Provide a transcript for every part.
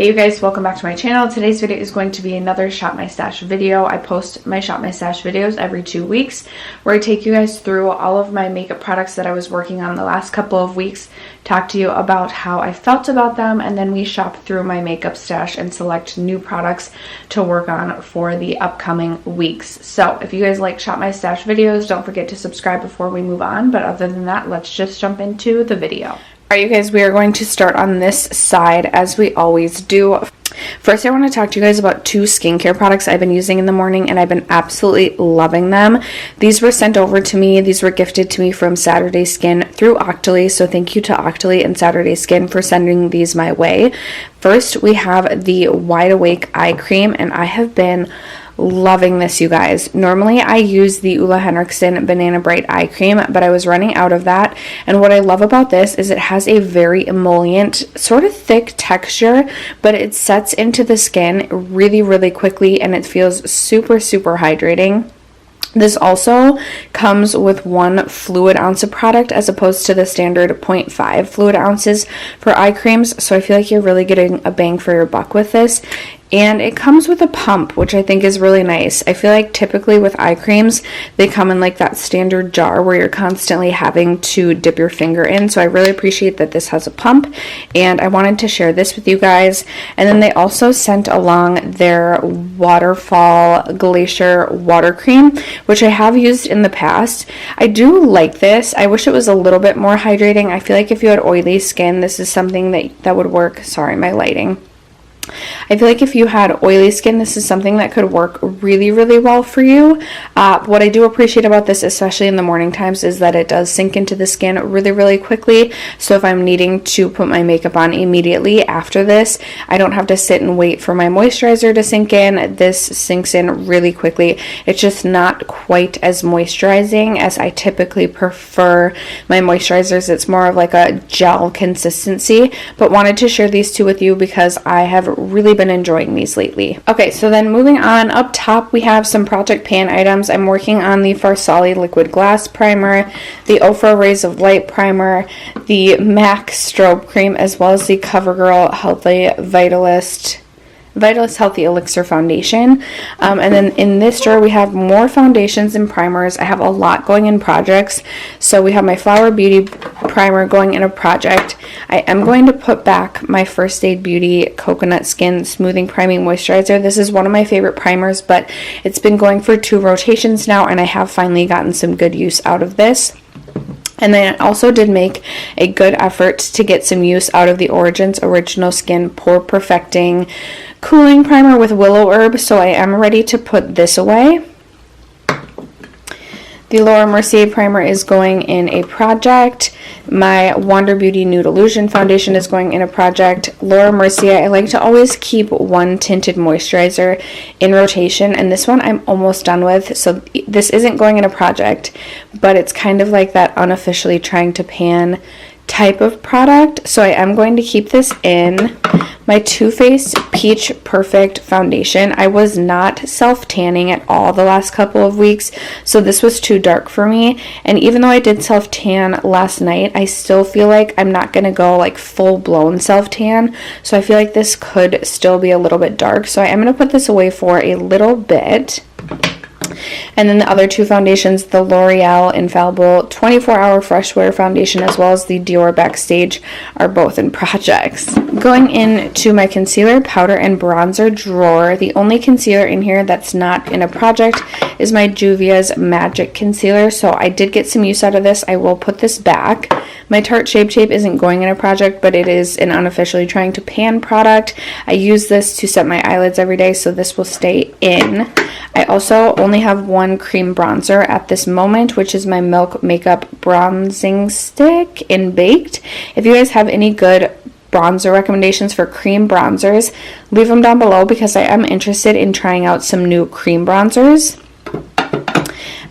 Hey you guys, welcome back to my channel. Today's video is going to be another Shop My Stash video. I post my Shop My Stash videos every 2 weeks where I take you guys through all of my makeup products that I was working on the last couple of weeks, talk to you about how I felt about them, and then we shop through my makeup stash and select new products to work on for the upcoming weeks. So if you guys like Shop My Stash videos, don't forget to subscribe before we move on. But other than that, let's just jump into the video. Alright you guys, we are going to start on this side as we always do. First, I want to talk to you guys about 2 skincare products I've been using in the morning, and I've been absolutely loving them. These were sent over to me. These were gifted to me from Saturday Skin through Octoly, so thank you to Octoly and Saturday Skin for sending these my way. First, we have the Wide Awake Eye Cream, and I have been loving this, you guys. Normally I use the Ulla Henriksen Banana Bright Eye Cream, but I was running out of that, and what I love about this is it has a very emollient, sort of thick texture, but it sets into the skin really quickly, and it feels super hydrating. This also comes with 1 fluid ounce of product as opposed to the standard 0.5 fluid ounces for eye creams, so I feel like you're really getting a bang for your buck with this. And it comes with a pump, which I think is really nice. I feel like typically with eye creams, they come in like that standard jar where you're constantly having to dip your finger in. So I really appreciate that this has a pump, and I wanted to share this with you guys. And then they also sent along their Waterfall Glacier Water Cream, which I have used in the past. I do like this. I wish it was a little bit more hydrating. I feel like if you had oily skin, this is something that would work. Sorry, my lighting. I feel like if you had oily skin, this is something that could work really well for you. What I do appreciate about this, especially in the morning times, is that it does sink into the skin really quickly. So if I'm needing to put my makeup on immediately after this, I don't have to sit and wait for my moisturizer to sink in. This sinks in really quickly. It's just not quite as moisturizing as I typically prefer my moisturizers. It's more of like a gel consistency, but wanted to share these 2 with you because I have really been enjoying these lately. Okay, so then moving on, up top we have some Project Pan items. I'm working on the Farsali Liquid Glass Primer, the Ofra Rays of Light Primer, the MAC Strobe Cream, as well as the CoverGirl Healthy Vitalist Healthy Elixir Foundation. And then in this drawer we have more foundations and primers. I have a lot going in projects. So we have my Flower Beauty primer going in a project. I am going to put back my First Aid Beauty Coconut Skin Smoothing Priming Moisturizer. This is one of my favorite primers, but it's been going for 2 rotations now, and I have finally gotten some good use out of this. And then I also did make a good effort to get some use out of the Origins Original Skin Pore Perfecting Cooling Primer with Willow Herb, so I am ready to put this away. The Laura Mercier primer is going in a project. My Wander Beauty Nude Illusion foundation is going in a project. Laura Mercier, I like to always keep 1 tinted moisturizer in rotation, and this one I'm almost done with, so this isn't going in a project, but it's kind of like that unofficially trying to pan type of product, so I am going to keep this in. My Too Faced Peach Perfect foundation. I was not self-tanning at all the last couple of weeks, so this was too dark for me, and even though I did self-tan last night, I still feel like I'm not going to go like full-blown self-tan, so I feel like this could still be a little bit dark, so I am going to put this away for a little bit. And then the other 2 foundations, the L'Oreal Infallible 24-Hour Fresh Wear Foundation, as well as the Dior Backstage, are both in projects. Going into my concealer, powder, and bronzer drawer, the only concealer in here that's not in a project is my Juvia's Magic Concealer, so I did get some use out of this. I will put this back. My Tarte Shape Tape isn't going in a project, but it is an unofficially trying to pan product. I use this to set my eyelids every day, so this will stay in. I also only have 1 cream bronzer at this moment, which is my Milk Makeup Bronzing Stick in Baked. If you guys have any good bronzer recommendations for cream bronzers, leave them down below because I am interested in trying out some new cream bronzers.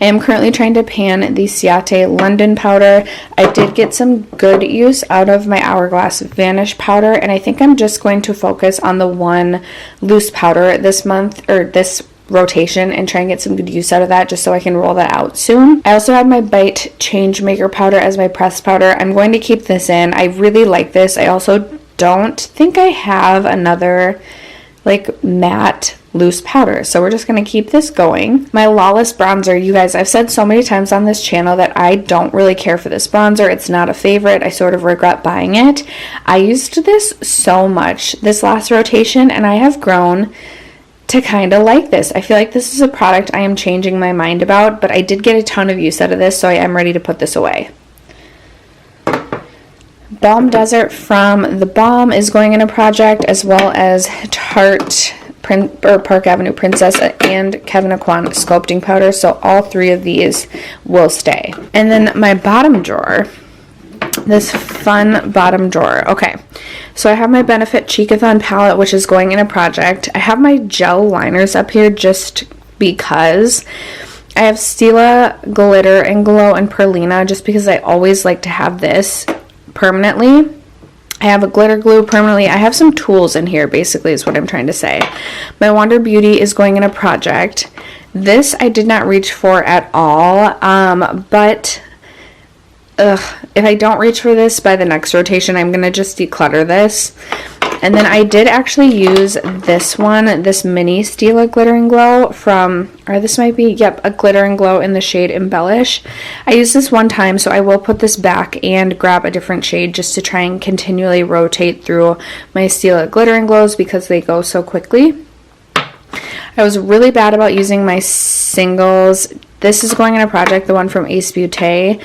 I am currently trying to pan the Ciate London powder. I did get some good use out of my Hourglass Vanish powder, and I think I'm just going to focus on the 1 loose powder this month, or this rotation, and try and get some good use out of that just so I can roll that out soon. I also had my Bite Change Maker powder as my pressed powder. I'm going to keep this in. I really like this. I also don't think I have another like matte loose powder, so we're just going to keep this going. My Lawless bronzer, you guys, I've said so many times on this channel that I don't really care for this bronzer. It's not a favorite. I sort of regret buying it. I used this so much this last rotation, and I have grown to kind of like this. I feel like this is a product I am changing my mind about, but I did get a ton of use out of this, so I am ready to put this away. Balm Desert from The Balm is going in a project, as well as Tarte Park Avenue Princess and Kevyn Aucoin sculpting powder, so all three of these will stay. And then my bottom drawer, this fun bottom drawer. Okay, so I have my Benefit Cheekathon palette, which is going in a project. I have my gel liners up here just because. I have Stila Glitter and Glow and Perlina just because I always like to have this permanently. I have a glitter glue permanently. I have some tools in here, basically, is what I'm trying to say. My Wander Beauty is going in a project. This I did not reach for at all, but if I don't reach for this by the next rotation, I'm going to just declutter this. And then I did actually use this one, this mini Stila Glitter and Glow from, or this might be, yep, a Glitter and Glow in the shade Embellish. I used this one time, so I will put this back and grab a different shade just to try and continually rotate through my Stila Glitter and Glows because they go so quickly. I was really bad about using my singles. This is going in a project, the one from Ace Beauté.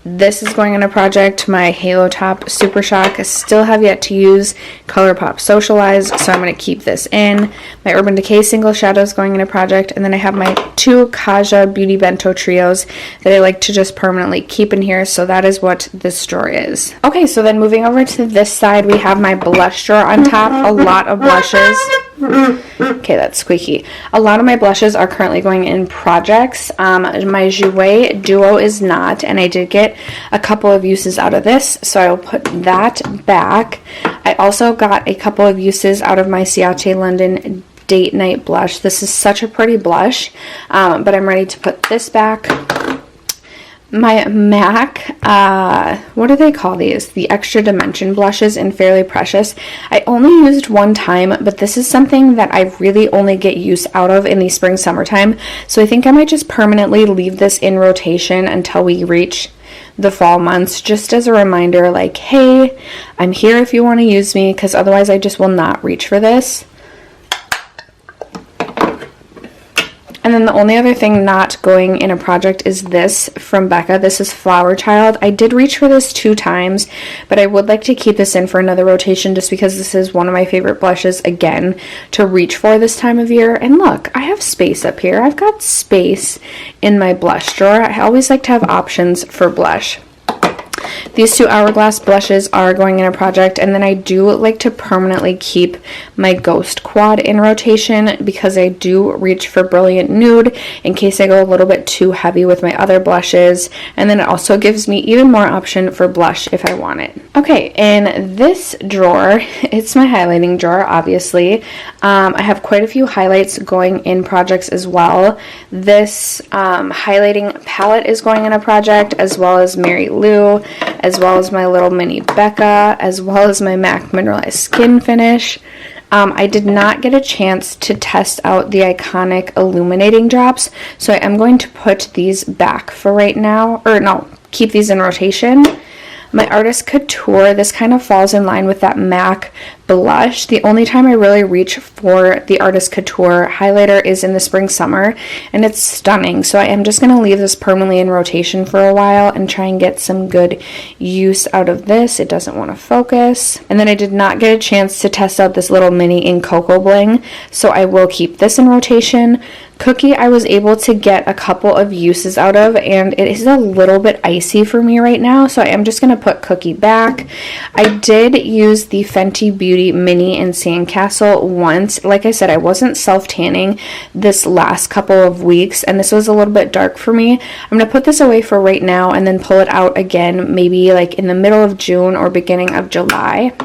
This is going in a project, my Halo Top Super Shock. I still have yet to use ColourPop Socialize, so I'm going to keep this in. My Urban Decay Single Shadow is going in a project, and then I have my two Kaja Beauty Bento Trios that I like to just permanently keep in here, so that is what this drawer is. Okay, so then moving over to this side, we have my blush drawer on top. A lot of blushes. Okay, that's squeaky. A lot of my blushes are currently going in projects. My Jouer Duo is not, and I did get a couple of uses out of this, so I will put that back. I also got a couple of uses out of my Ciate London Date Night blush. This is such a pretty blush, but I'm ready to put this back. My MAC, what do they call these? The Extra Dimension blushes in Fairly Precious. I only used one time, but this is something that I really only get use out of in the spring summertime. So I think I might just permanently leave this in rotation until we reach the fall months, just as a reminder, like, hey, I'm here if you want to use me, because otherwise I just will not reach for this. And then the only other thing not going in a project is this from Becca. This is Flower Child. I did reach for this 2 times, but I would like to keep this in for another rotation just because this is one of my favorite blushes, again, to reach for this time of year. And look, I have space up here. I've got space in my blush drawer. I always like to have options for blush. These 2 Hourglass blushes are going in a project, and then I do like to permanently keep my Ghost Quad in rotation because I do reach for Brilliant Nude in case I go a little bit too heavy with my other blushes, and then it also gives me even more option for blush if I want it. Okay, in this drawer, it's my highlighting drawer, obviously. I have quite a few highlights going in projects as well. This highlighting palette is going in a project, as well as Mary Lou, as well as my little mini Becca, as well as my MAC Mineralized Skin Finish. I did not get a chance to test out the iconic illuminating drops, so I am going to put these back for right now, or no, keep these in rotation. My Artist Couture, this kind of falls in line with that MAC blush. The only time I really reach for the Artist Couture highlighter is in the spring summer, and it's stunning, so I am just going to leave this permanently in rotation for a while and try and get some good use out of this. It doesn't want to focus. And then I did not get a chance to test out this little mini in Cocoa Bling, so I will keep this in rotation. Cookie I was able to get a couple of uses out of, and it is a little bit icy for me right now, so I am just going to put Cookie back. I did use the Fenty Beauty Mini in Sandcastle once. Like I said, I wasn't self-tanning this last couple of weeks, and this was a little bit dark for me. I'm going to put this away for right now and then pull it out again maybe like in the middle of June or beginning of July.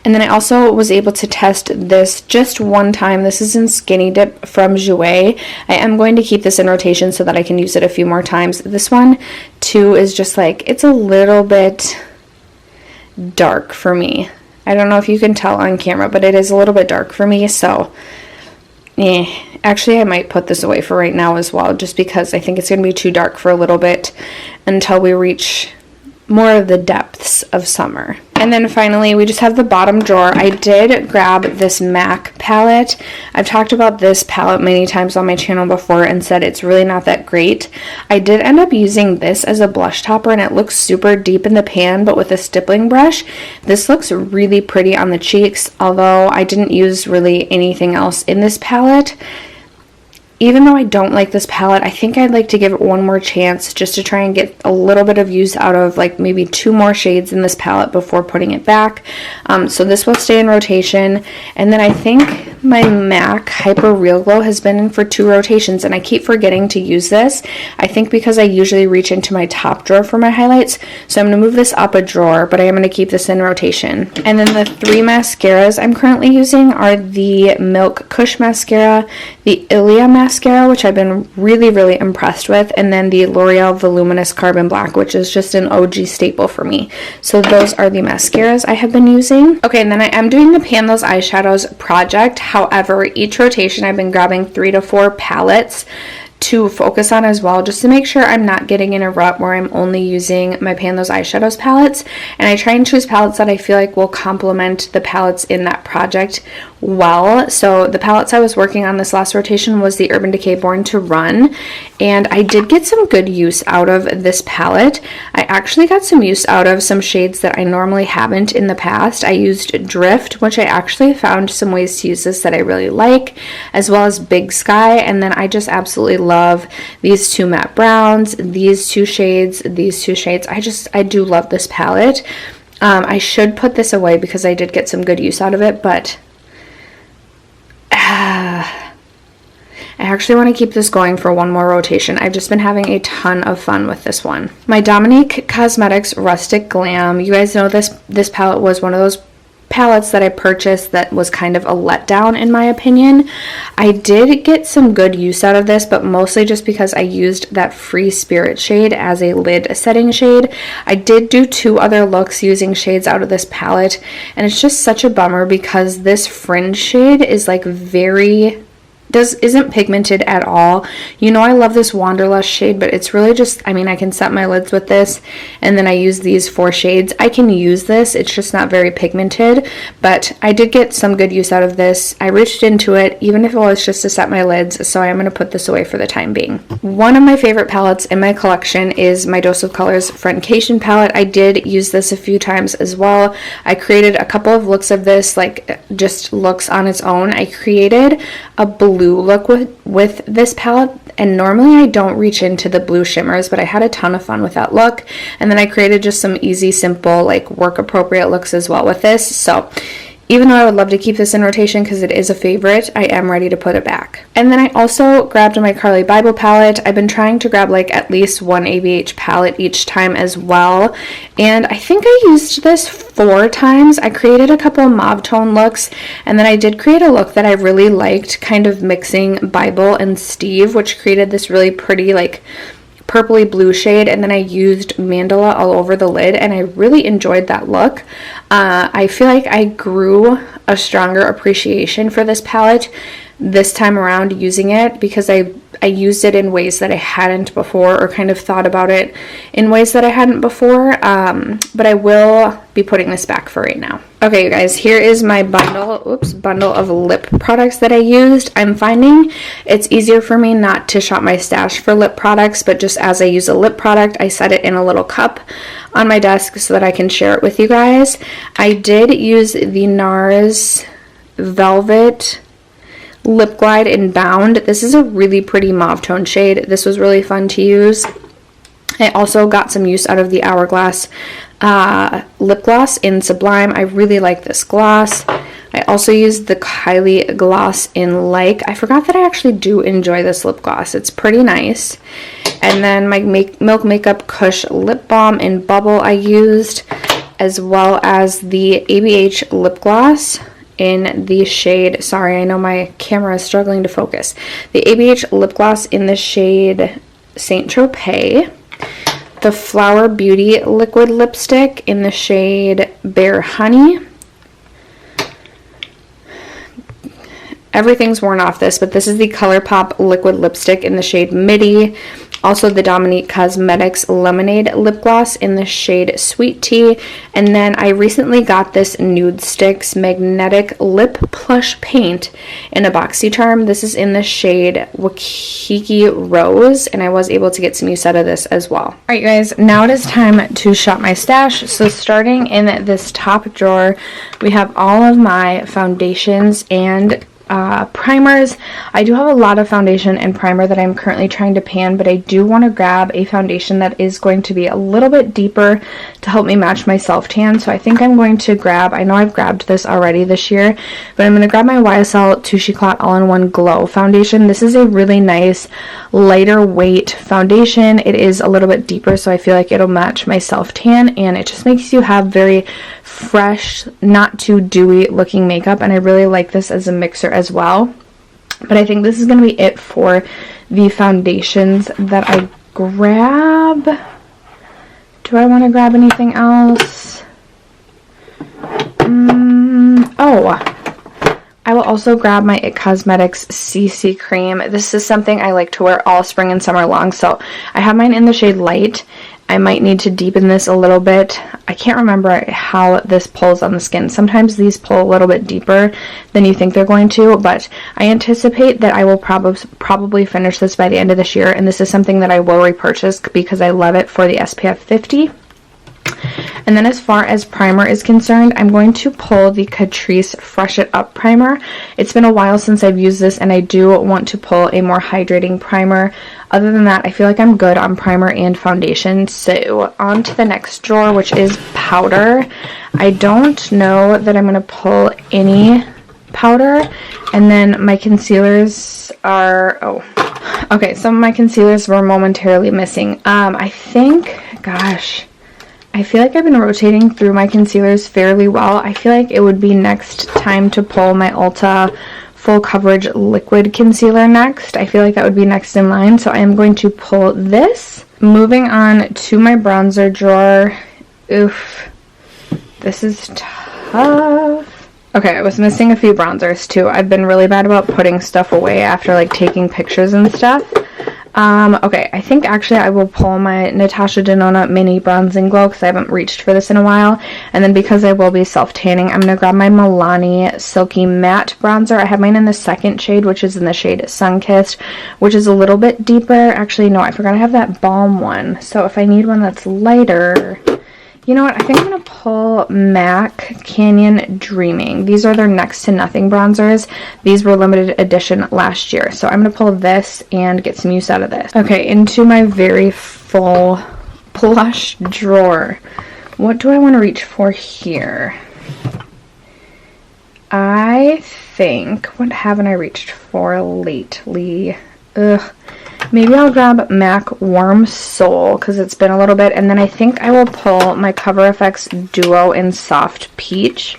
And then I also was able to test this just one time. This is in Skinny Dip from Jouer. I am going to keep this in rotation so that I can use it a few more times. This one, too, is just like, it's a little bit dark for me. I don't know if you can tell on camera, but it is a little bit dark for me, so actually I might put this away for right now as well, just because I think it's going to be too dark for a little bit until we reach more of the depths of summer. And then finally, we just have the bottom drawer. I did grab this MAC palette. I've talked about this palette many times on my channel before and said it's really not that great. I did end up using this as a blush topper, and it looks super deep in the pan, but with a stippling brush. This looks really pretty on the cheeks, although I didn't use really anything else in this palette. Even though I don't like this palette, I think I'd like to give it one more chance just to try and get a little bit of use out of like maybe 2 more shades in this palette before putting it back. So this will stay in rotation. And then I think my MAC Hyper Real Glow has been in for 2 rotations, and I keep forgetting to use this. I think because I usually reach into my top drawer for my highlights. So I'm going to move this up a drawer, but I am going to keep this in rotation. And then the 3 mascaras I'm currently using are the Milk Kush Mascara, the Ilia Mascara, which I've been really impressed with, and then the L'Oreal Voluminous Carbon Black, which is just an OG staple for me. So those are the mascaras I have been using. Okay, and then I am doing the Pan Those Eyeshadows project. However, each rotation I've been grabbing 3 to 4 palettes to focus on as well, just to make sure I'm not getting in a rut where I'm only using my Pan Those Eyeshadows palettes. And I try and choose palettes that I feel like will complement the palettes in that project well. So the palettes I was working on this last rotation was the Urban Decay Born to Run, and I did get some good use out of this palette. I actually got some use out of some shades that I normally haven't in the past. I used Drift, which I actually found some ways to use this that I really like, as well as Big Sky, and then I just absolutely love these 2 matte browns, these 2 shades, these 2 shades. I do love this palette. I should put this away because I did get some good use out of it, but I actually want to keep this going for 1 more rotation. I've just been having a ton of fun with this one. My Dominique Cosmetics Rustic Glam. You guys know this palette was one of those palettes that I purchased that was kind of a letdown in my opinion. I did get some good use out of this, but mostly just because I used that Free Spirit shade as a lid setting shade. I did do 2 other looks using shades out of this palette, and it's just such a bummer because this Fringe shade is like isn't pigmented at all. You know, I love this Wanderlust shade, but it's really just, I mean, I can set my lids with this, and then I use these 4 shades. I can use this, it's just not very pigmented, but I did get some good use out of this. I reached into it, even if it was just to set my lids, so I am going to put this away for the time being. One of my favorite palettes in my collection is my Dose of Colors Friendcation palette. I did use this a few times as well. I created a couple of looks of this, like just looks on its own. I created a blue look with this palette, and normally I don't reach into the blue shimmers, but I had a ton of fun with that look. And then I created just some easy, simple, like work appropriate looks as well with this. So even though I would love to keep this in rotation because it is a favorite, I am ready to put it back. And then I also grabbed my Carly Bible palette. I've been trying to grab like at least 1 ABH palette each time as well. And I think I used this 4 times. I created a couple of mauve tone looks, and then I did create a look that I really liked, kind of mixing Bible and Steve, which created this really pretty like purpley blue shade, and then I used mandala all over the lid, and I really enjoyed that look. I feel like I grew a stronger appreciation for this palette this time around using it, because I used it in ways that I hadn't before, or kind of thought about it in ways that I hadn't before, but I will be putting this back for right now. Okay, you guys, here is my bundle of lip products that I used. I'm finding it's easier for me not to shop my stash for lip products, but just as I use a lip product, I set it in a little cup on my desk so that I can share it with you guys. I did use the NARS Velvet Lip Glide in Bound. This is a really pretty mauve tone shade. This was really fun to use. I also got some use out of the Hourglass lip gloss in Sublime. I really like this gloss. I also used the Kylie gloss in Like. I forgot that I actually do enjoy this lip gloss. It's pretty nice. And then my Milk Makeup Kush lip balm in Bubble I used, as well as the ABH lip gloss in the shade, sorry, I know my camera is struggling to focus, the ABH lip gloss in the shade Saint Tropez, the Flower Beauty liquid lipstick in the shade Bare Honey, everything's worn off this, but this is the ColourPop liquid lipstick in the shade Midi. Also the Dominique Cosmetics Lemonade lip gloss in the shade Sweet Tea. And then I recently got this Nude Sticks Magnetic Lip Plush Paint in a BoxyCharm. This is in the shade Wakiki Rose, and I was able to get some use out of this as well. Alright guys, now it is time to shop my stash. So starting in this top drawer, we have all of my foundations and primers. I do have a lot of foundation and primer that I'm currently trying to pan, but I do want to grab a foundation that is going to be a little bit deeper to help me match my self tan. So I think I'm going to grab, I know I've grabbed this already this year, but I'm going to grab my YSL Touche Eclat All-in-One Glow foundation. This is a really nice lighter weight foundation. It is a little bit deeper, so I feel like it'll match my self tan, and it just makes you have very fresh, not too dewy looking makeup, and I really like this as a mixer as well. But I think this is going to be it for the foundations that I grab. Do I want to grab anything else? I will also grab my IT Cosmetics CC cream. This is something I like to wear all spring and summer long, so I have mine in the shade Light. I might need to deepen this a little bit. I can't remember how this pulls on the skin. Sometimes these pull a little bit deeper than you think they're going to, but I anticipate that I will probably finish this by the end of this year, and this is something that I will repurchase because I love it for the SPF 50. And then as far as primer is concerned, I'm going to pull the Catrice Fresh It Up primer. It's been a while since I've used this, and I do want to pull a more hydrating primer. Other than that, I feel like I'm good on primer and foundation. So on to the next drawer, which is powder. I don't know that I'm going to pull any powder. And then my concealers are, okay, some of my concealers were momentarily missing. I think, gosh, I feel like I've been rotating through my concealers fairly well. I feel like it would be next time to pull my Ulta Full Coverage Liquid Concealer next. I feel like that would be next in line, so I am going to pull this. Moving on to my bronzer drawer. Oof. This is tough. Okay, I was missing a few bronzers too. I've been really bad about putting stuff away after like taking pictures and stuff. Okay, I think actually I will pull my Natasha Denona Mini Bronzing Glow because I haven't reached for this in a while. And then because I will be self-tanning, I'm going to grab my Milani Silky Matte Bronzer. I have mine in the second shade, which is in the shade Sunkissed, which is a little bit deeper. Actually, no, I forgot I have that Balm one. So if I need one that's lighter, you know what, I think I'm going to pull MAC Canyon Dreaming. These are their Next to Nothing bronzers. These were limited edition last year. So I'm going to pull this and get some use out of this. Okay, into my very full blush drawer. What do I want to reach for here? I think, what haven't I reached for lately? Maybe I'll grab MAC Warm Soul because it's been a little bit, and then I think I will pull my Cover FX Duo in Soft Peach.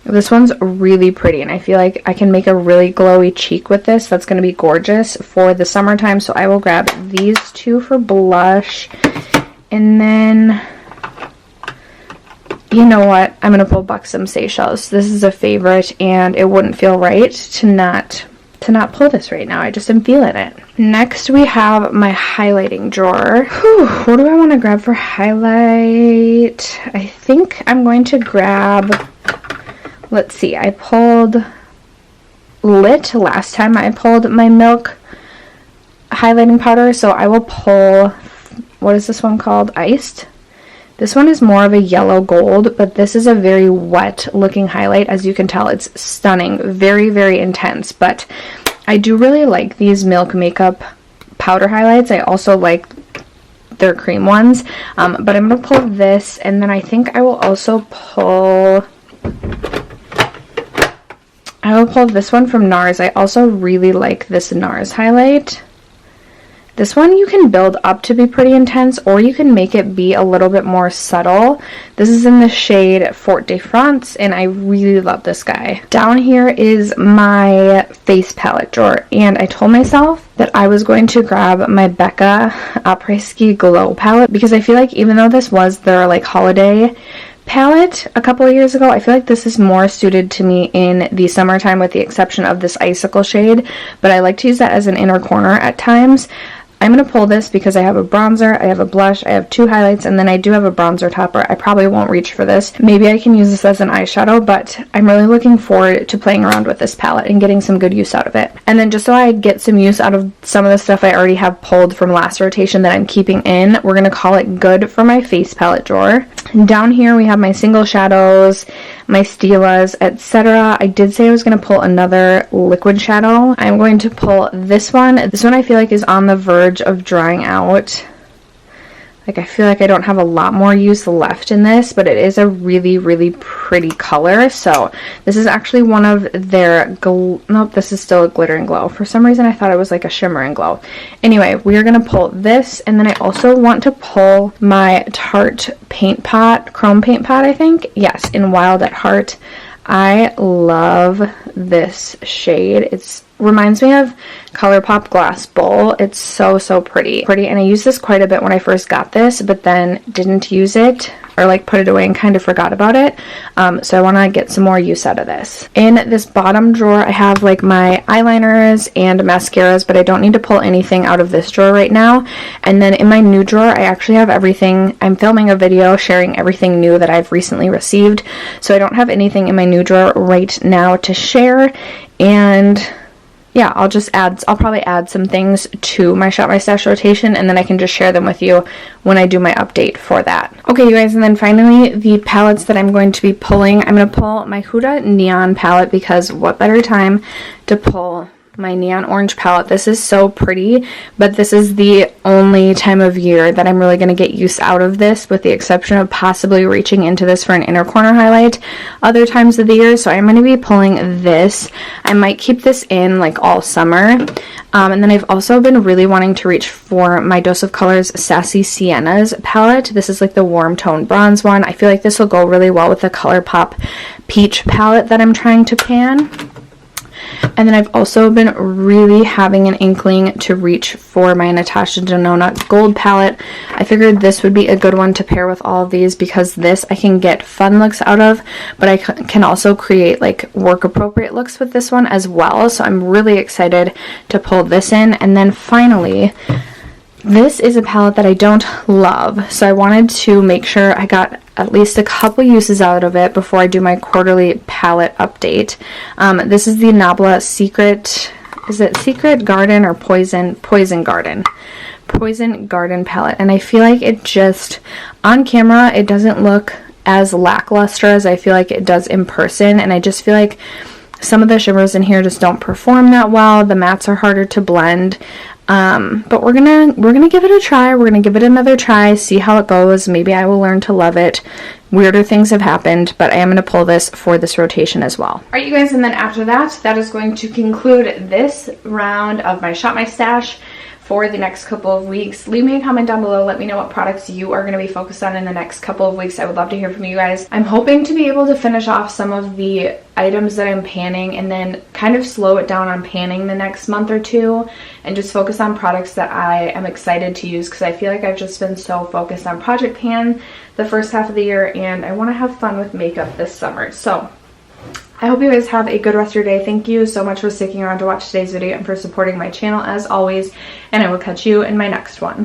This one's really pretty, and I feel like I can make a really glowy cheek with this. That's going to be gorgeous for the summertime, so I will grab these two for blush. And then, you know what? I'm going to pull Buxom Seychelles. This is a favorite, and it wouldn't feel right to not pull this right now. I just am feeling it. Next we have my highlighting drawer. What do I want to grab for highlight? I think I'm going to grab, let's see, I pulled Lit last time I pulled my Milk highlighting powder, so I will pull, what is this one called? Iced? This one is more of a yellow gold, but this is a very wet looking highlight. As you can tell, it's stunning. Very, very intense, but I do really like these Milk Makeup powder highlights. I also like their cream ones, but I'm going to pull this, and then I think I will also pull, this one from NARS. I also really like this NARS highlight. This one you can build up to be pretty intense, or you can make it be a little bit more subtle. This is in the shade Fort de France, and I really love this guy. Down here is my face palette drawer, and I told myself that I was going to grab my Becca Après Ski Glow palette because I feel like even though this was their like holiday palette a couple of years ago. I feel like this is more suited to me in the summertime with the exception of this icicle shade, but I like to use that as an inner corner at times. I'm going to pull this because I have a bronzer, I have a blush, I have 2 highlights, and then I do have a bronzer topper. I probably won't reach for this. Maybe I can use this as an eyeshadow, but I'm really looking forward to playing around with this palette and getting some good use out of it. And then just so I get some use out of some of the stuff I already have pulled from last rotation that I'm keeping in, we're going to call it good for my face palette drawer. And down here we have my single shadows, my Stilas, etc. I did say I was going to pull another liquid shadow. I'm going to pull this one. This one I feel like is on the verge of drying out. Like, I feel like I don't have a lot more use left in this, but it is a really, really pretty color. So this is actually one of their, nope, this is still a glitter and glow. For some reason I thought it was like a shimmer and glow. Anyway, we are going to pull this, and then I also want to pull my Tarte paint pot, chrome paint pot, I think. Yes, in Wild at Heart. I love this shade. It reminds me of ColourPop Glass Bowl. It's so, so pretty. And I used this quite a bit when I first got this, but then didn't use it or like put it away and kind of forgot about it. So I want to get some more use out of this. In this bottom drawer, I have like my eyeliners and mascaras, but I don't need to pull anything out of this drawer right now. And then in my new drawer, I actually have everything. I'm filming a video sharing everything new that I've recently received. So I don't have anything in my new drawer right now to share. And yeah, I'll probably add some things to my Shop My Stash rotation, and then I can just share them with you when I do my update for that. Okay, you guys, and then finally, the palettes that I'm going to be pulling. I'm going to pull my Huda Neon palette because what better time to pull my neon orange palette. This is so pretty, but this is the only time of year that I'm really going to get use out of this, with the exception of possibly reaching into this for an inner corner highlight other times of the year. So I'm going to be pulling this. I might keep this in like all summer. And then I've also been really wanting to reach for my Dose of Colors Sassy Siennas palette. This is like the warm tone bronze one. I feel like this will go really well with the ColourPop Peach palette that I'm trying to pan. And then I've also been really having an inkling to reach for my Natasha Denona Gold palette. I figured this would be a good one to pair with all of these because this I can get fun looks out of, but I can also create like work appropriate looks with this one as well. So I'm really excited to pull this in. And then finally, this is a palette that I don't love, so I wanted to make sure I got at least a couple uses out of it before I do my quarterly palette update. This is the Nabla Secret, is it Secret Garden or Poison Garden? Poison Garden palette, and I feel like it just, on camera, it doesn't look as lackluster as I feel like it does in person, and I just feel like some of the shimmers in here just don't perform that well. The mattes are harder to blend. But we're gonna give it a try. We're gonna give it another try, see how it goes. Maybe I will learn to love it. Weirder things have happened, but I am gonna pull this for this rotation as well. Alright, you guys, and then after that, that is going to conclude this round of my Shop My Stash for the next couple of weeks. Leave me a comment down below. Let me know what products you are going to be focused on in the next couple of weeks. I would love to hear from you guys. I'm hoping to be able to finish off some of the items that I'm panning and then kind of slow it down on panning the next month or two and just focus on products that I am excited to use, because I feel like I've just been so focused on Project Pan the first half of the year, and I want to have fun with makeup this summer. So I hope you guys have a good rest of your day. Thank you so much for sticking around to watch today's video and for supporting my channel as always, and I will catch you in my next one.